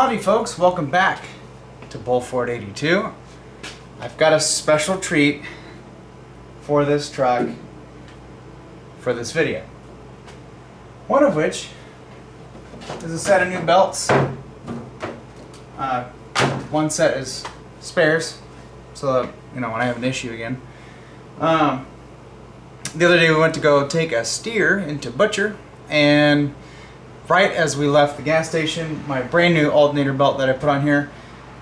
Howdy folks, welcome back to Bullford 82. I've got a special treat for this truck for this video. One of which is a set of new belts. One set is spares, so that, when I have an issue again. The other day we went to go take a steer into Butcher, and right as we left the gas station, my brand new alternator belt that I put on here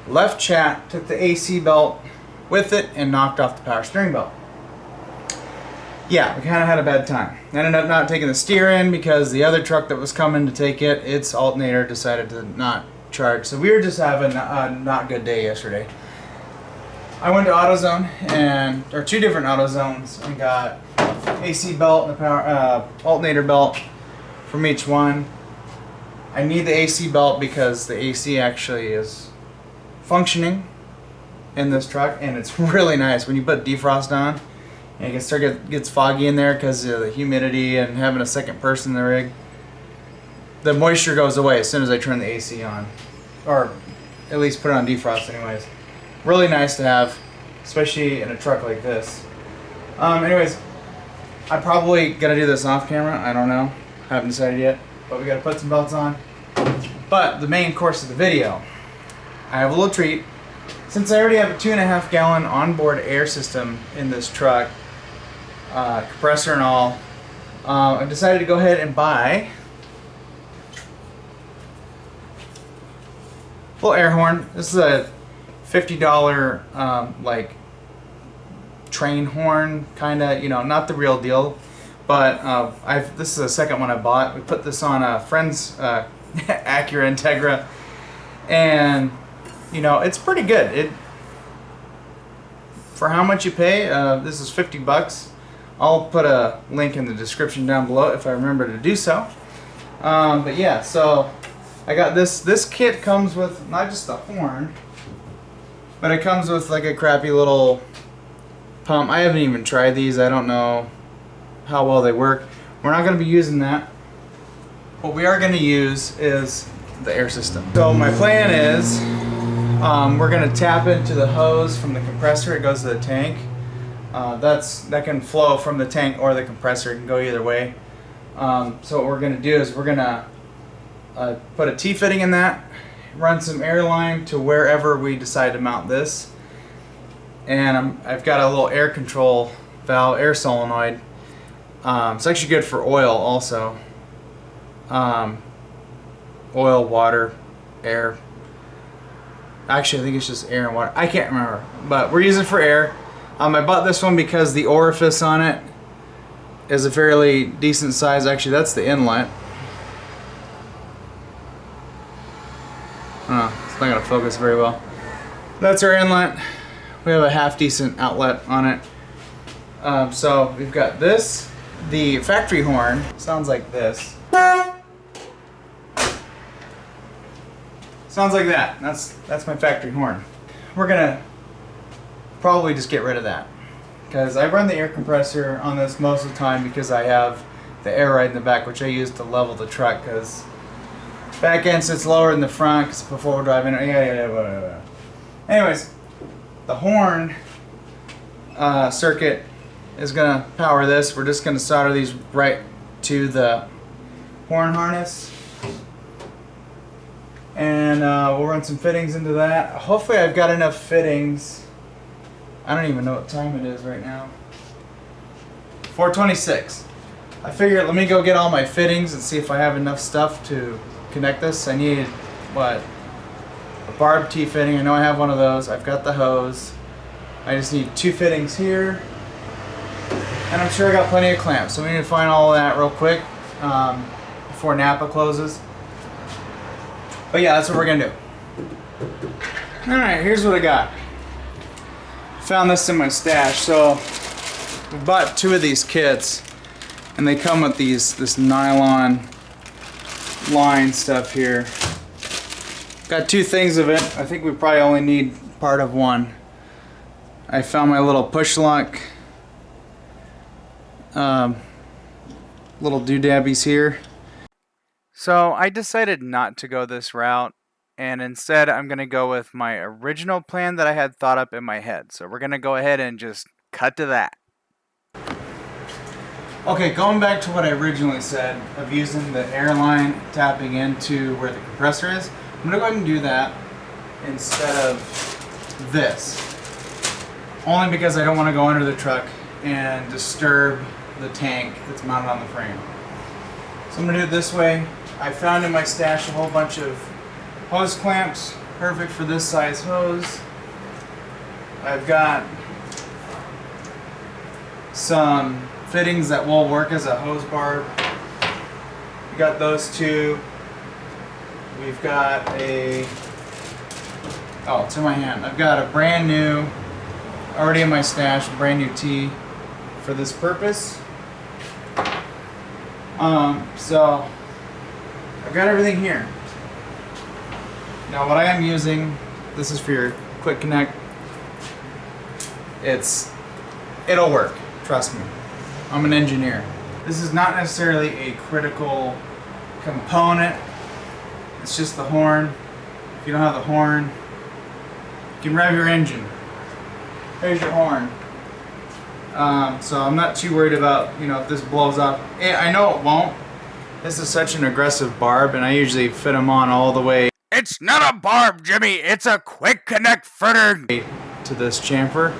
left chat, took the AC belt with it, and knocked off the power steering belt. Yeah, we kind of had a bad time. I ended up not taking the steer in because the other truck that was coming to take it, its alternator decided to not charge. So we were just having a not good day yesterday. I went to AutoZone, or two different AutoZones, and got AC belt and a power alternator belt from each one. I need the AC belt because the AC actually is functioning in this truck, and it's really nice when you put defrost on and it gets foggy in there because of the humidity and having a second person in the rig. The moisture goes away as soon as I turn the AC on, or at least put it on defrost anyways. Really nice to have, especially in a truck like this. Anyways, I'm probably gonna do this off camera, I don't know, haven't decided yet. But we gotta put some belts on. But the main course of the video, I have a little treat. Since I already have a 2.5 gallon onboard air system in this truck, compressor and all, I decided to go ahead and buy a little air horn. This is a $50 like train horn, kinda, not the real deal. But this is the second one I bought. We put this on a friend's Acura Integra, and it's pretty good. For how much you pay, this is $50. I'll put a link in the description down below if I remember to do so. But yeah, so I got this. This kit comes with not just the horn, but it comes with like a crappy little pump. I haven't even tried these. I don't know how well they work. We're not going to be using that. What we are going to use is the air system. So my plan is we're going to tap into the hose from the compressor. It goes to the tank. That can flow from the tank or the compressor. It can go either way. So what we're going to do is we're going to put a T-fitting in that, run some air line to wherever we decide to mount this, and I've got a little air control valve, air solenoid. It's actually good for oil also. Oil, water, air. Actually, I think it's just air and water. I can't remember, but we're using it for air. I bought this one because the orifice on it is a fairly decent size. Actually, that's the inlet. Oh, it's not going to focus very well. That's our inlet. We have a half decent outlet on it. So we've got this. The factory horn sounds like this. Sounds like that. That's my factory horn. We're gonna probably just get rid of that because I run the air compressor on this most of the time because I have the air ride in the back, which I use to level the truck because back end sits lower than the front because before we're driving. Yeah. Anyways, the horn circuit is gonna power this. We're just gonna solder these right to the horn harness, and we'll run some fittings into that. Hopefully I've got enough fittings. I don't even know what time it is right now. 4:26. I figured let me go get all my fittings and see if I have enough stuff to connect this. I need a barb T-fitting. I know I have one of those. I've got the hose. I just need 2 fittings here. And I'm sure I got plenty of clamps, so we need to find all of that real quick before Napa closes. But yeah, that's what we're gonna do. Alright, here's what I got. Found this in my stash. So we bought 2 of these kits, and they come with this nylon line stuff here. Got 2 things of it. I think we probably only need part of one. I found my little push lock little doodabbies here. So I decided not to go this route and instead I'm going to go with my original plan that I had thought up in my head. So we're going to go ahead and just cut to that. Okay, going back to what I originally said of using the air line tapping into where the compressor is, I'm going to go ahead and do that instead of this. Only because I don't want to go under the truck and disturb the tank that's mounted on the frame. So I'm going to do it this way. I found in my stash a whole bunch of hose clamps, perfect for this size hose. I've got some fittings that will work as a hose barb. We got those two. We've got a, oh, it's in my hand. I've got a brand new, already in my stash, brand new tee for this purpose. So I've got everything here. Now what I am using, this is for your quick connect. It'll work, trust me. I'm an engineer. This is not necessarily a critical component. It's just the horn. If you don't have the horn, you can rev your engine. There's your horn. So I'm not too worried about, if this blows up. I know it won't. This is such an aggressive barb, and I usually fit them on all the way. It's not a barb, Jimmy. It's a quick connect fitter to this chamfer.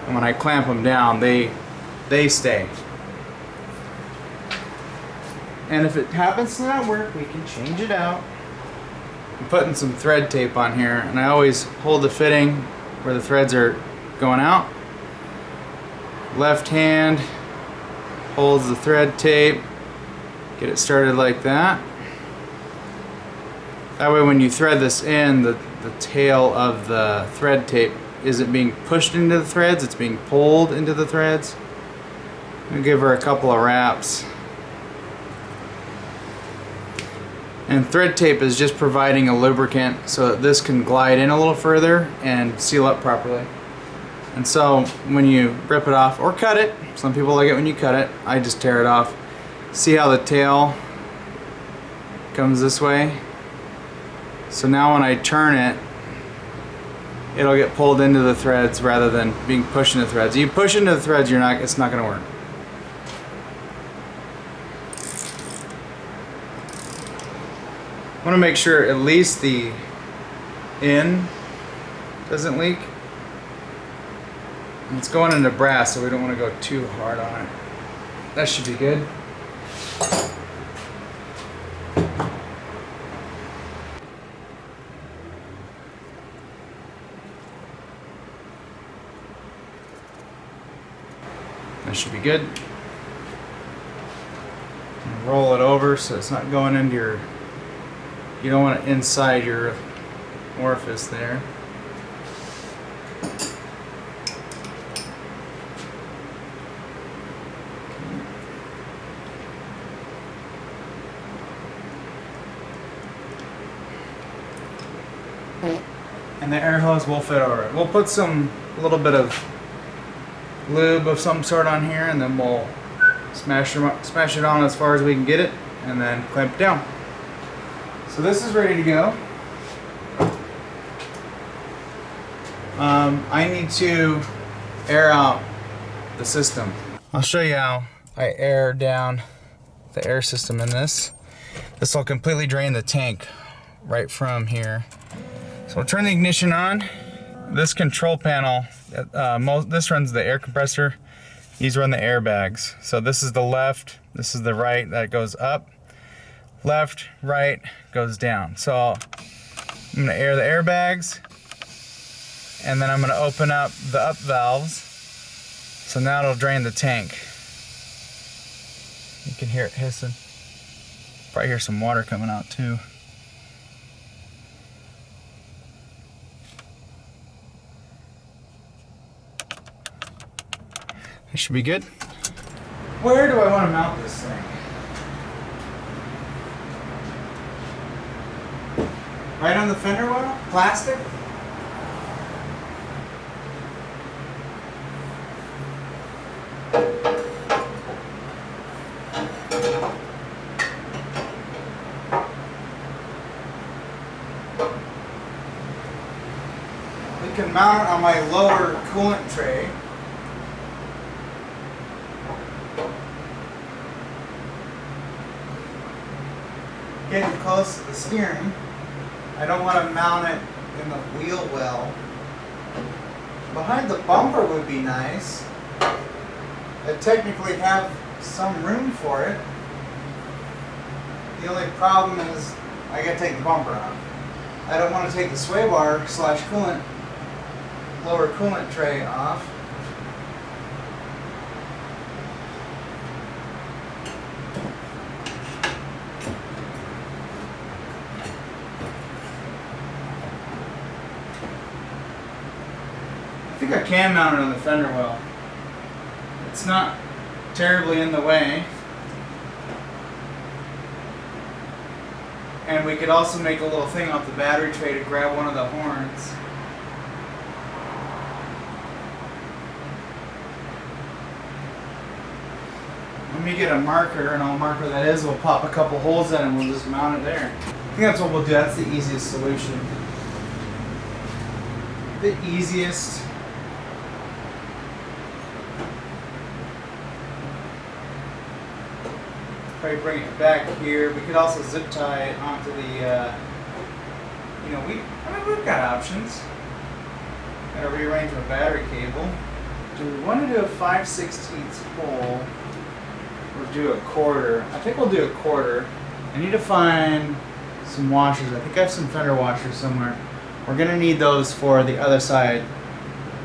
And when I clamp them down, they stay. And if it happens to not work, we can change it out. I'm putting some thread tape on here, and I always hold the fitting where the threads are going out. Left hand holds the thread tape. Get it started like that. That way when you thread this in, the tail of the thread tape isn't being pushed into the threads, it's being pulled into the threads. I'll give her a couple of wraps. And thread tape is just providing a lubricant so that this can glide in a little further and seal up properly. And so when you rip it off or cut it, some people like it when you cut it, I just tear it off. See how the tail comes this way? So now when I turn it, it'll get pulled into the threads rather than being pushed into the threads. You push into the threads, it's not going to work. I want to make sure at least the in doesn't leak. And it's going into brass, so we don't want to go too hard on it. That should be good. That should be good. And roll it over so it's not going into your, you don't want it inside your orifice there. And the air hose will fit over it. We'll put a little bit of lube of some sort on here, and then we'll smash it on as far as we can get it, and then clamp it down. So this is ready to go. I need to air out the system. I'll show you how I air down the air system in this. This will completely drain the tank right from here. So I'll turn the ignition on. This control panel, this runs the air compressor. These run the airbags. So this is the left, this is the right, that goes up. Left, right, goes down. So I'm gonna air the airbags, and then I'm gonna open up the up valves. So now it'll drain the tank. You can hear it hissing. Probably hear some water coming out too. It should be good. Where do I want to mount this thing? Right on the fender well? Plastic? mount it on my lower coolant tray. Getting close to the steering. I don't want to mount it in the wheel well. Behind the bumper would be nice. I technically have some room for it. The only problem is I gotta take the bumper off. I don't want to take the sway bar / coolant, lower coolant tray off. I think I can mount it on the fender well. It's not terribly in the way. And we could also make a little thing off the battery tray to grab one of the horns. Let me get a marker, and I'll mark where that is. We'll pop a couple holes in and we'll just mount it there. I think that's what we'll do. That's the easiest solution. The easiest. Probably bring it back here. We could also zip tie it onto the, we've got options. Gotta rearrange my battery cable. Do we want to do a 5/16 hole or do a quarter? I think we'll do a quarter. I need to find some washers. I think I have some fender washers somewhere. We're gonna need those for the other side,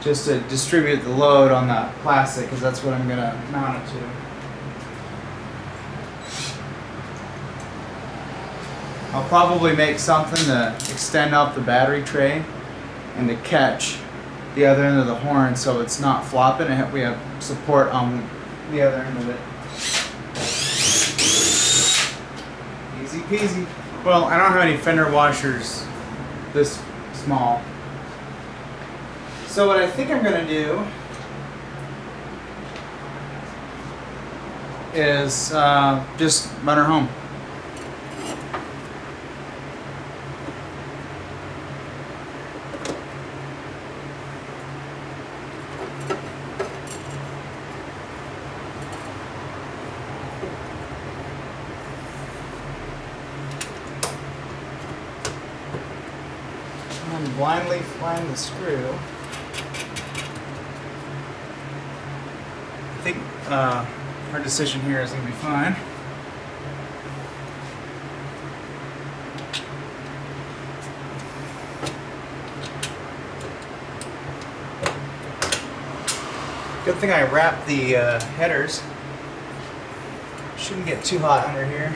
just to distribute the load on the plastic, because that's what I'm gonna mount it to. I'll probably make something to extend out the battery tray and to catch the other end of the horn so it's not flopping and we have support on the other end of it. Easy peasy. Well, I don't have any fender washers this small. So what I think I'm going to do is just run her home. And blindly find the screw. I think our decision here is going to be fine. Good thing I wrapped the headers. Shouldn't get too hot under here.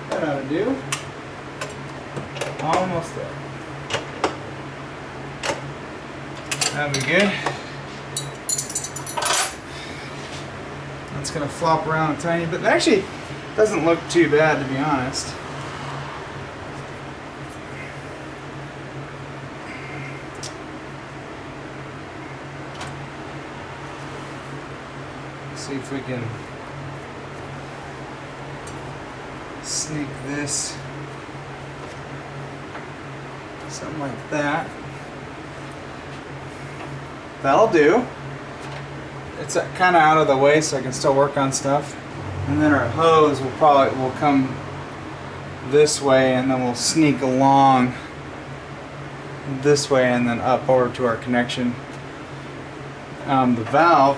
That ought to do. Almost there. That'll be good. It's going to flop around a tiny bit. It actually doesn't look too bad, to be honest. See if we can sneak this. Something like that. That'll do. It's kind of out of the way so I can still work on stuff. And then our hose will come this way, and then we'll sneak along this way and then up over to our connection. The valve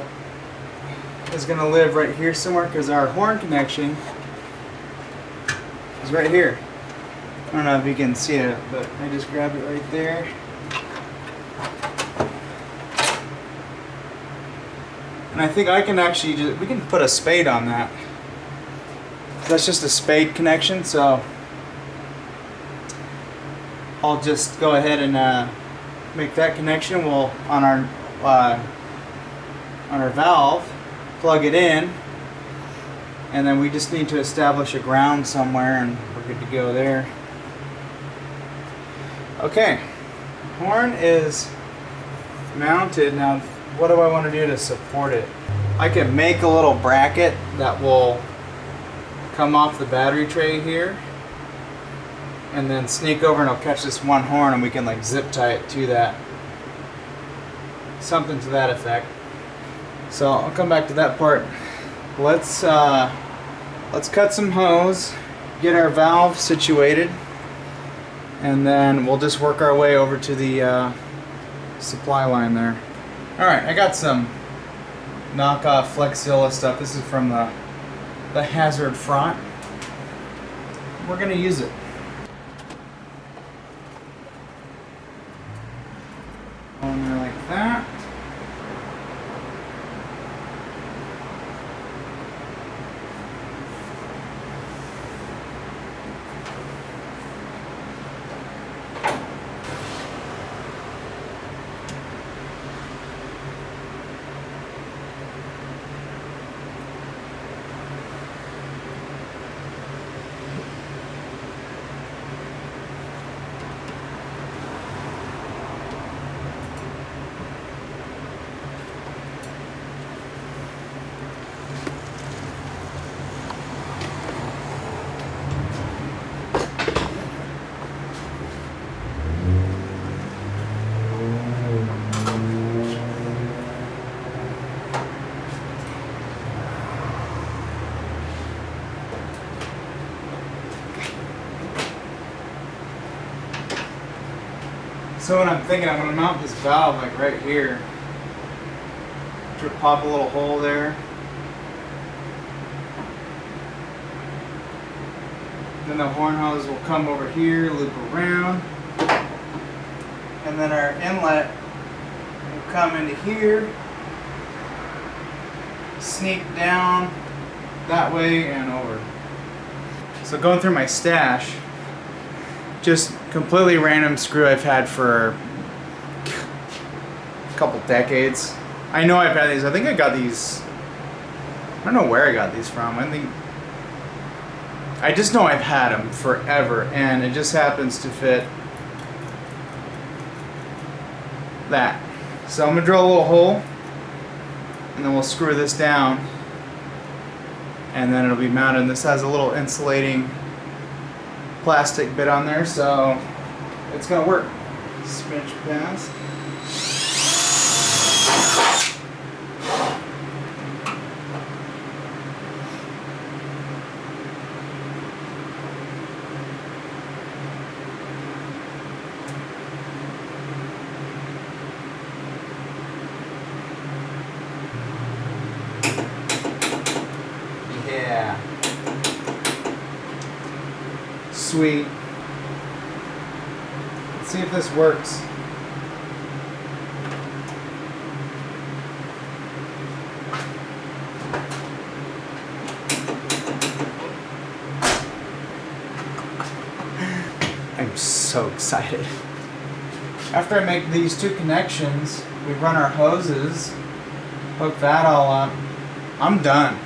is going to live right here somewhere because our horn connection is right here. I don't know if you can see it, but I just grabbed it right there. And I think I can actually we can put a spade on that. That's just a spade connection, so I'll just go ahead and make that connection. We'll on our valve, plug it in, and then we just need to establish a ground somewhere, and we're good to go there. Okay, Horn is mounted. Now, what do I want to do to support it? I can make a little bracket that will come off the battery tray here and then sneak over and it'll catch this one horn and we can like zip tie it to that. Something to that effect. So I'll come back to that part. Let's cut some hose, get our valve situated, and then we'll just work our way over to the supply line there. Alright, I got some knockoff Flexzilla stuff. This is from the Hazard front. We're going to use it. On there like that. So what I'm thinking, I'm going to mount this valve like right here. Pop a little hole there. Then the horn hose will come over here, loop around. And then our inlet will come into here, sneak down that way and over. So going through my stash, just completely random screw I've had for a couple decades. I know I've had these. I think I got these. I don't know where I got these from. I just know I've had them forever, and it just happens to fit that. So I'm gonna drill a little hole, and then we'll screw this down, and then it'll be mounted. And this has a little insulating plastic bit on there, so it's gonna work. Spinach pass. Yeah. Sweet. Let's see if this works. I'm so excited. After I make these two connections, we run our hoses, hook that all up, I'm done.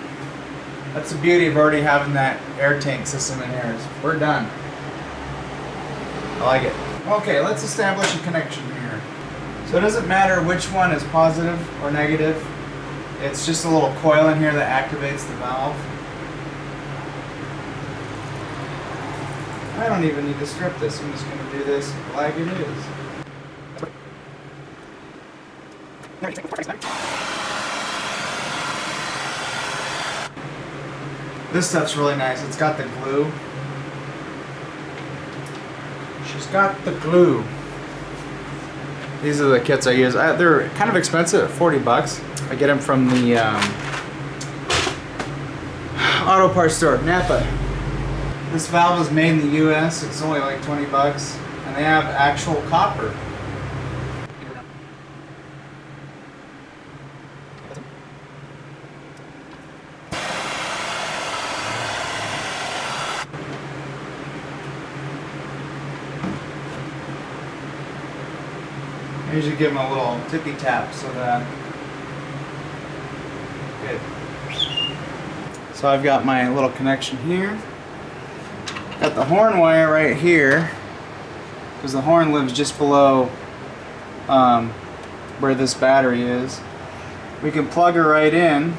That's the beauty of already having that air tank system in here. We're done. I like it. Okay, let's establish a connection here. So it doesn't matter which one is positive or negative. It's just a little coil in here that activates the valve. I don't even need to strip this. I'm just going to do this like it is. This stuff's really nice. It's got the glue. She's got the glue. These are the kits I use. They're kind of expensive at 40 bucks. I get them from the auto parts store, Napa. This valve is made in the US. It's only like 20 bucks. And they have actual copper. I usually give them a little tippy tap so that. Good. So I've got my little connection here. Got the horn wire right here, because the horn lives just below where this battery is. We can plug her right in,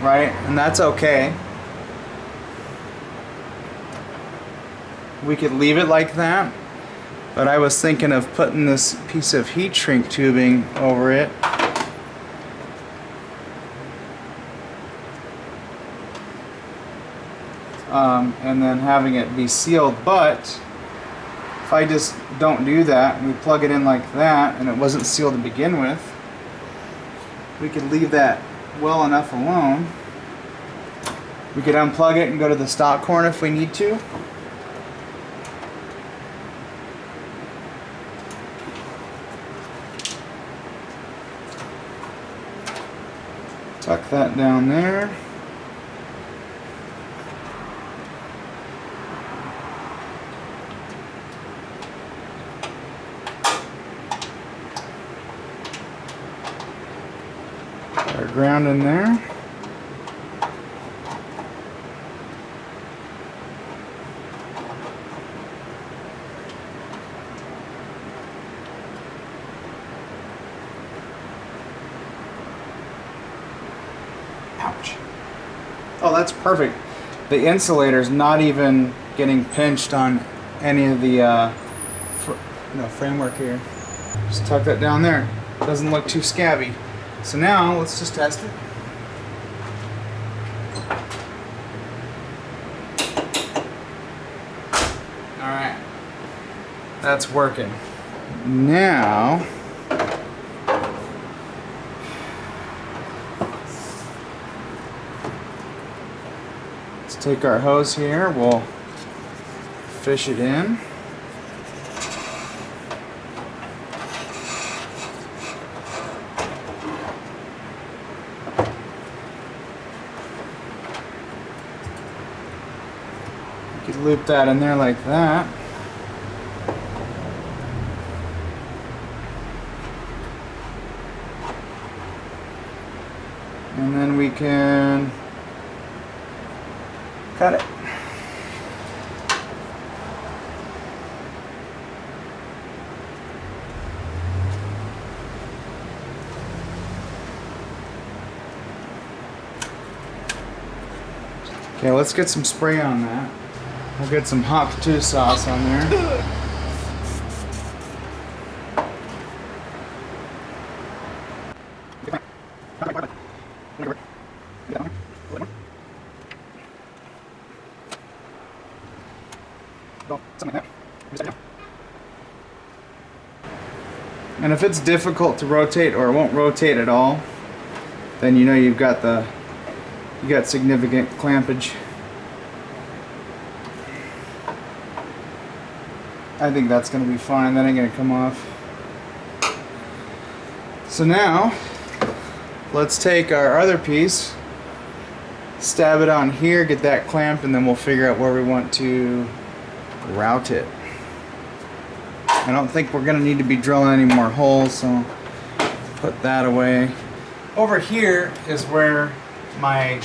right? And that's okay. We could leave it like that, but I was thinking of putting this piece of heat shrink tubing over it. And then having it be sealed, but if I just don't do that and we plug it in like that and it wasn't sealed to begin with, we could leave that well enough alone. We could unplug it and go to the stock horn if we need to. Tuck that down there. Our ground in there. Ouch. Oh, that's perfect. The insulator's not even getting pinched on any of the framework here. Just tuck that down there. Doesn't look too scabby. So now let's just test it. Alright. That's working. Now let's take our hose here, we'll fish it in. You could loop that in there like that. And then we can cut it. Okay, let's get some spray on that. We'll get some hot potato sauce on there. And if it's difficult to rotate or it won't rotate at all, then you know you got significant clampage. I think that's going to be fine. That ain't going to come off. So now let's take our other piece, stab it on here, get that clamped, and then we'll figure out where we want to route it. I don't think we're going to need to be drilling any more holes, so put that away. Over here is where my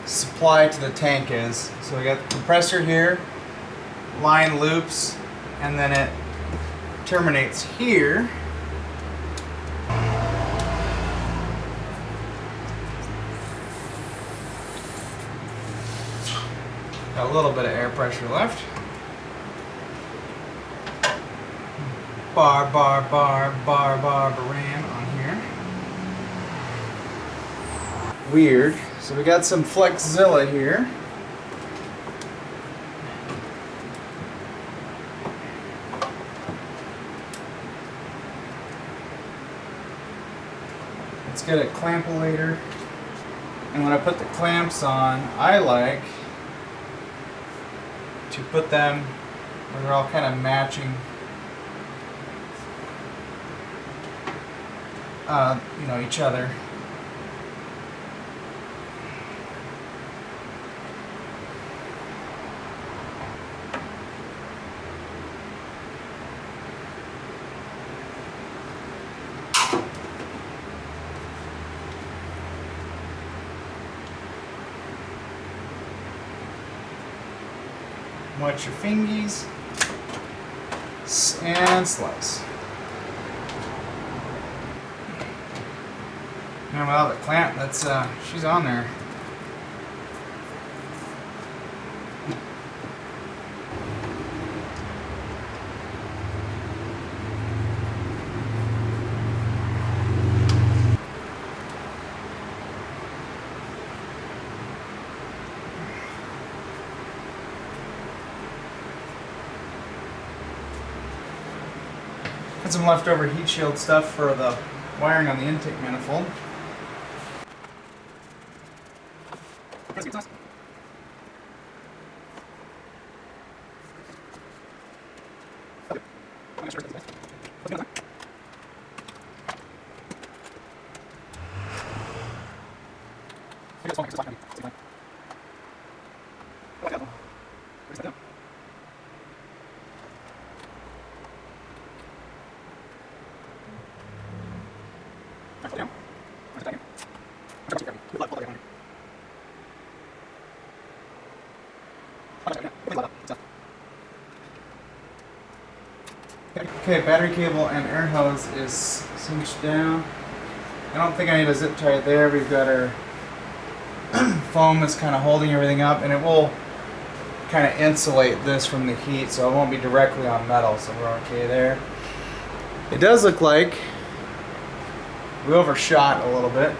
supply to the tank is. So we got the compressor here, line loops, and then it terminates here. Got a little bit of air pressure left. Ram on here. Weird. So we got some Flexzilla here. Let's get a clampulator. And when I put the clamps on, I like to put them where they're all kind of matching. Each other. Watch your fingies. and slice. And without the clamp, that's she's on there. Got some leftover heat shield stuff for the wiring on the intake manifold. Okay, battery cable and air hose is cinched down. I don't think I need a zip tie there. We've got our foam that's kind of holding everything up, and it will kind of insulate this from the heat, so it won't be directly on metal, so we're okay there. It does look like we overshot a little bit,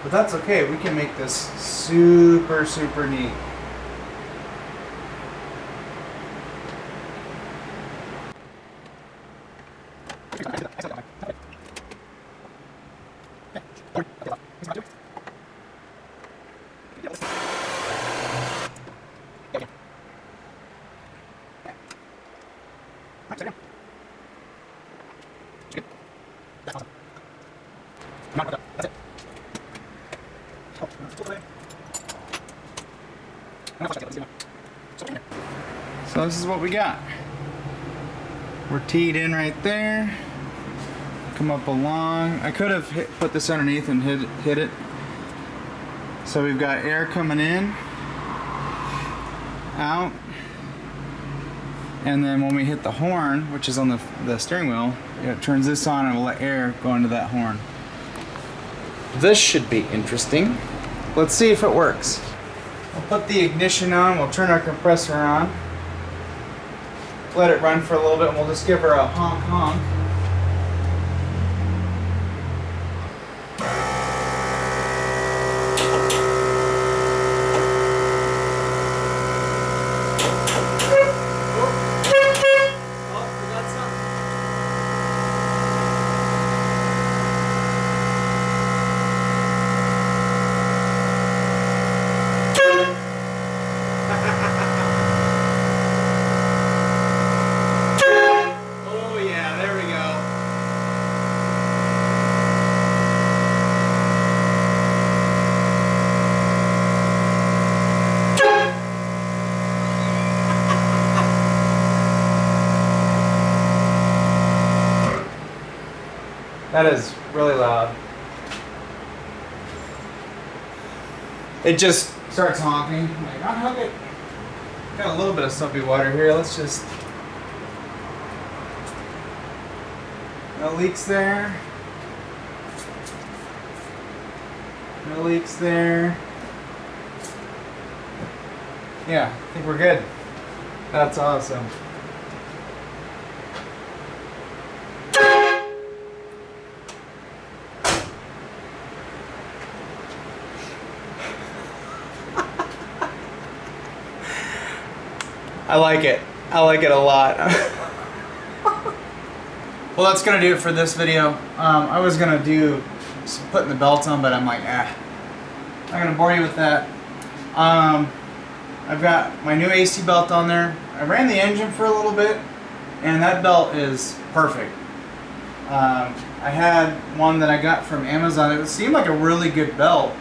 but that's okay. We can make this super, super neat. So this is what we got. We're teed in right there. Come up along. I could have put this underneath and hit it. So we've got air coming in, out, and then when we hit the horn, which is on the steering wheel, it turns this on and we'll let air go into that horn. This should be interesting. Let's see if it works. We'll put the ignition on, we'll turn our compressor on, let it run for a little bit, and we'll just give her a honk honk. That is really loud. It just starts honking. Like, unhook it. Got a little bit of soapy water here. Let's just. No leaks there. No leaks there. Yeah, I think we're good. That's awesome. I like it. I like it a lot. Well, that's gonna do it for this video. I was gonna do some putting the belts on, but I'm like, I'm not gonna bore you with that. I've got my new AC belt on there. I ran the engine for a little bit, and that belt is perfect. I had one that I got from Amazon. It seemed like a really good belt,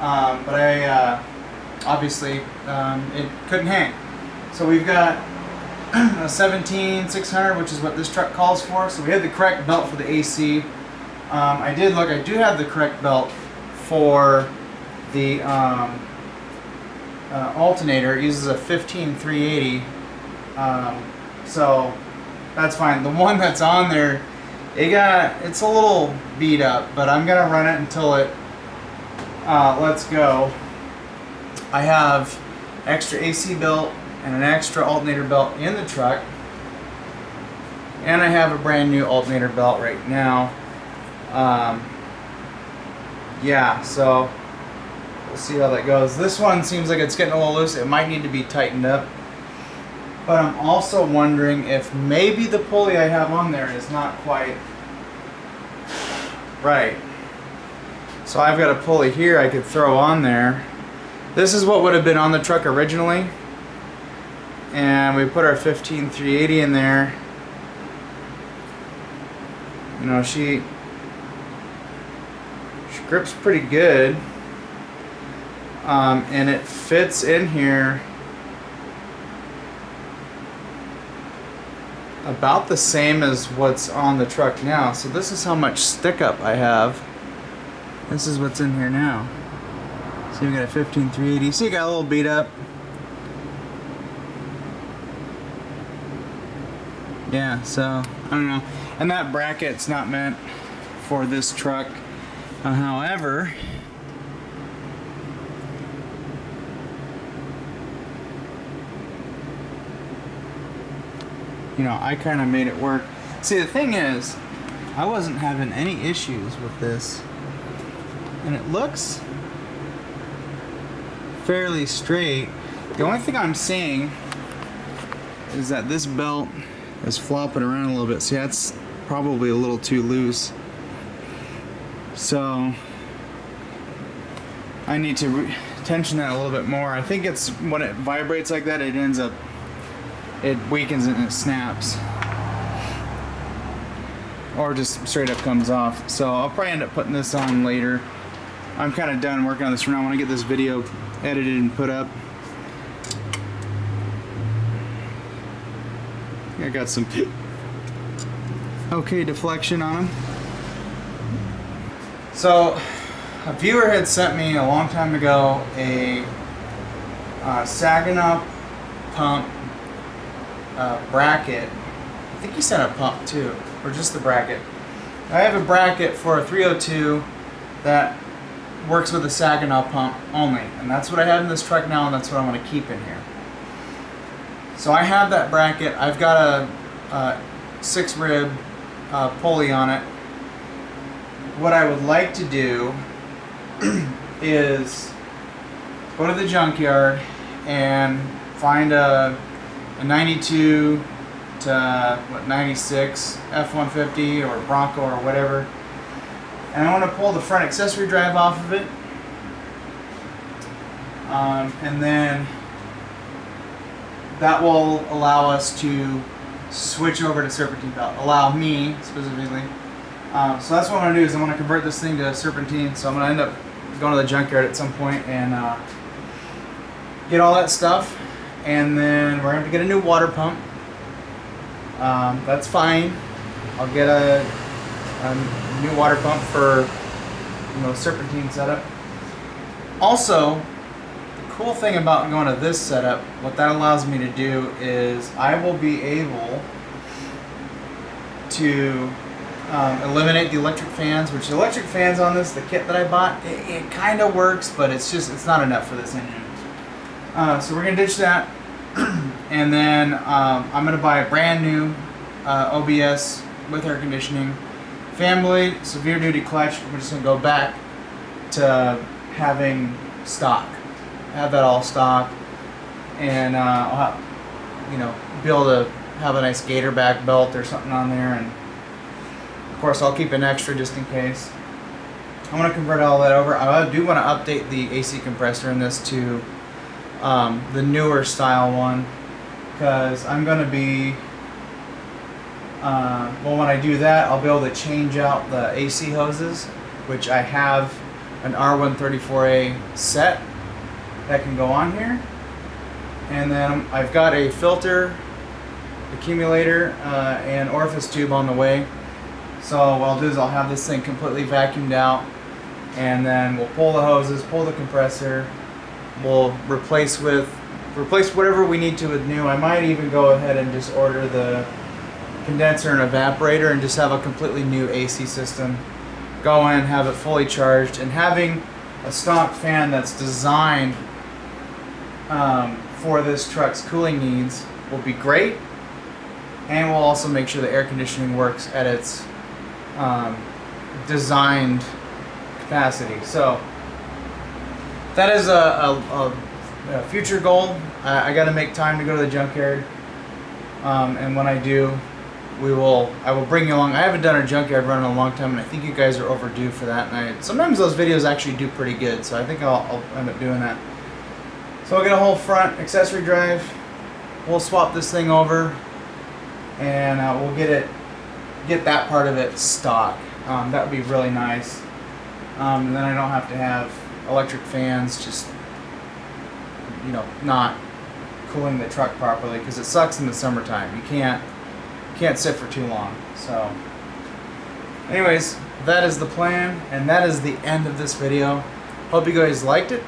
but I obviously it couldn't hang. So we've got a 17600, which is what this truck calls for. So we have the correct belt for the AC. I did look. I do have the correct belt for the alternator. It uses a 15380 So that's fine. The one that's on there, it's a little beat up, but I'm gonna run it until it lets go. I have extra AC belt and an extra alternator belt in the truck, and I have a brand new alternator belt right now. Yeah, so we'll see how that goes. This one seems like it's getting a little loose. It might need to be tightened up. But I'm also wondering if maybe the pulley I have on there is not quite right. So I've got a pulley here I could throw on there. This is what would have been on the truck originally. And we put our 15380 in there. You know, she grips pretty good. And it fits in here about the same as what's on the truck now. So this is how much stick up I have. This is what's in here now. So you got a 15380. So you got a little beat up. Yeah, so I don't know. And that bracket's not meant for this truck. However, you know, I kind of made it work. See, the thing is, I wasn't having any issues with this, and it looks fairly straight. The only thing I'm seeing is that this belt is flopping around a little bit. See, that's probably a little too loose. So I need to tension that a little bit more. I think it's when it vibrates like that, it weakens and it snaps, or just straight up comes off. So I'll probably end up putting this on later. I'm kind of done working on this for now. I want to get this video edited and put up. I got some okay deflection on them. So a viewer had sent me a long time ago a Saginaw pump bracket. I think he sent a pump too, or just the bracket. I have a bracket for a 302 that works with a Saginaw pump only, and that's what I have in this truck now, and that's what I'm going to keep in here. So I have that bracket. I've got a 6 rib pulley on it. What I would like to do is go to the junkyard and find a 92 to 96 F-150 or Bronco or whatever, and I want to pull the front accessory drive off of it, and then that will allow us to switch over to serpentine belt. Allow me specifically. So that's what I'm going to do, is I'm going to convert this thing to serpentine. So I'm going to end up going to the junkyard at some point and get all that stuff. And then we're going to get a new water pump. That's fine. I'll get a new water pump for, you know, serpentine setup. Also, the cool thing about going to this setup, what that allows me to do is I will be able to eliminate the electric fans, which the electric fans on this, the kit that I bought, it kind of works, but it's not enough for this engine. So we're going to ditch that. And then I'm going to buy a brand new OBS with air conditioning, fan blade, severe duty clutch. We're just going to go back to having stock. Have that all stock, and I'll have, you know, be able to have a nice gator back belt or something on there, and of course I'll keep an extra just in case. I'm going to convert all that over. I do want to update the AC compressor in this to the newer style one, because I'm going to be well, when I do that, I'll be able to change out the AC hoses, which I have an R134A set that can go on here, and then I've got a filter, accumulator, and orifice tube on the way. So what I'll do is I'll have this thing completely vacuumed out, and then we'll pull the hoses, pull the compressor, we'll replace with replace whatever we need to with new. I might even go ahead and just order the condenser and evaporator and just have a completely new AC system. Go in, have it fully charged, and having a stock fan that's designed for this truck's cooling needs will be great, and will also make sure the air conditioning works at its designed capacity. So that is a future goal. I got to make time to go to the junkyard, and when I do, I will bring you along. I haven't done a junkyard run in a long time, and I think you guys are overdue for that. And sometimes those videos actually do pretty good, so I think I'll end up doing that. So I'll get a whole front accessory drive. We'll swap this thing over, and we'll get that part of it stock. That would be really nice. And then I don't have to have electric fans just, you know, not cooling the truck properly, because it sucks in the summertime. You can't sit for too long. So anyways, that is the plan, and that is the end of this video. Hope you guys liked it.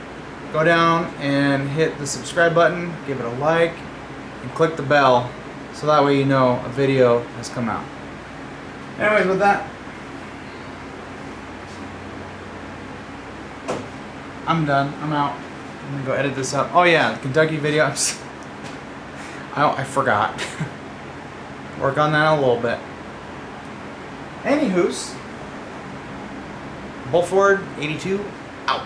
Go down and hit the subscribe button, give it a like, and click the bell so that way you know a video has come out. Anyways, with that, I'm done. I'm out. I'm gonna go edit this up. Oh yeah, the Kentucky video. I forgot. Work on that a little bit. Anywho's, Bullford 82 out.